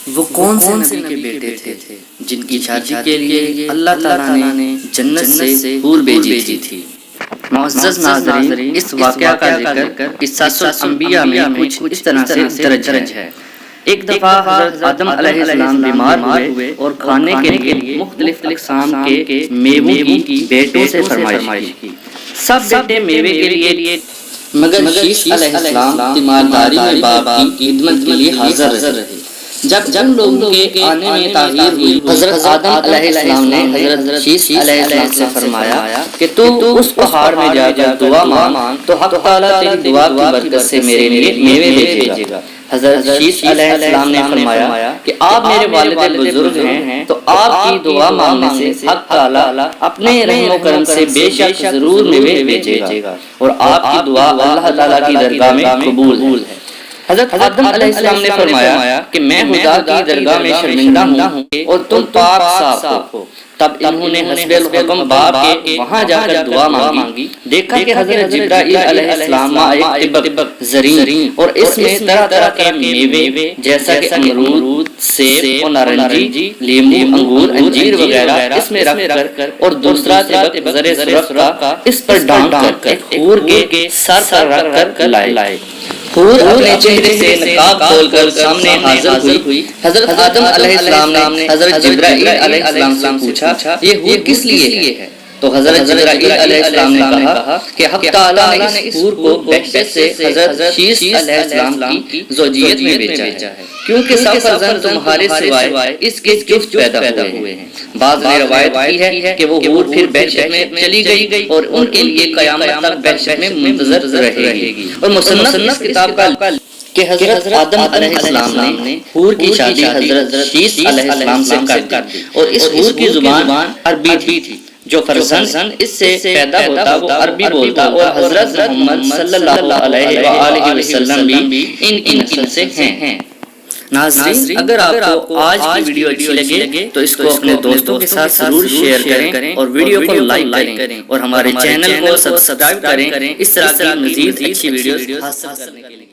وہ کون سے نبی کے بیٹے تھے جن کی شادی کے لیے اللہ تعالیٰ نے جنت سے حور بھیجی تھی؟ معزز ناظرین، اس واقعہ کا ذکر قصص الانبیاء میں کچھ اس طرح سے درج ہے۔ ایک دفعہ حضرت آدم علیہ السلام بیمار ہوئے اور کھانے کے لیے مختلف اقسام کے میووں کی بیٹوں سے فرمائش کی۔ سب بیٹے میوے کے لیے، مگر شیش علیہ السلام تیمارداری میں باپ کی خدمت کے لیے حاضر رہے۔ جب لوگوں کے آنے میں تاخیر ہوئی، حضرت آدم علیہ السلام نے حضرت شیش علیہ السلام سے فرمایا کہ تو اس پہاڑ میں جا کر دعا مانگ تو حق تعالیٰ تیری دعا کی برکت سے میرے لیے میوے بھیجے گا۔ حضرت شیش علیہ السلام نے فرمایا کہ آپ میرے والد بزرگ ہیں تو آپ کی دعا مانگنے سے حق تعالیٰ اپنے رحم و کرم سے بے شک ضرور میوے بھیجے گا، اور آپ کی دعا اللہ تعالیٰ کی درگاہ میں قبول ہے۔ حضرت آدم علیہ السلام نے فرمایا کہ میں خدا کی درگاہ میں شرمندہ ہوں اور تم پاک صاف ہو۔ تب انہوں نے حسب الحکم باپ کے وہاں جا کر دعا مانگی۔ دیکھا کہ حضرت جبرائیل علیہ السلام ایک طبق زرین اور اس میں طرح طرح کے میوے جیسا کہ امرود، سیب اور نارنجی، لیمو، انگور، انجیر وغیرہ اس میں رکھ کر اور دوسرا طبق زر سرخ کا اس پر ڈھانپ کر ایک حور کے سر پر رکھ کر لائے۔ حور اپنے چہرے سے نقاب کھول کر سامنے حاضر ہوئی۔ حضرت آدم علیہ السلام نے حضرت جبرائیل علیہ السلام سے پوچھا یہ حور کس لیے ہے؟ تو حضرت جبرائیل علیہ السلام نے کہا کہ حق تعالیٰ نے اس حور کو بہشت سے حضرت شیش علیہ السلام کی زوجیت میں بھیجا ہے، کیونکہ سب فرزند تمہارے سوائے اس کے جفت پیدا ہوئے ہیں۔ بعض نے روایت کی ہے کہ وہ حور پھر بہشت میں چلی گئی اور ان کے لیے قیامت تک بہشت میں منتظر رہے گی۔ اور مصنف اس کتاب کا کہ حضرت آدم علیہ السلام نے حور کی شادی حضرت شیش علیہ السلام سے کر دی، اور اس حور کی زبان عربی تھی۔ جو فرزند اس سے پیدا ہوتا وہ عربی بولتا، اور حضرت محمد صلی اللہ علیہ وآلہ وسلم بھی ان کی نسل سے ہیں۔ ناظرین، اگر آپ کو آج کی ویڈیو اچھی لگے تو اس کو اپنے دوستوں کے ساتھ ضرور شیئر کریں اور ویڈیو کو لائک کریں اور ہمارے چینل کو سبسکرائب کریں اس طرح کی مزید اچھی ویڈیوز حاصل کرنے کے لیے۔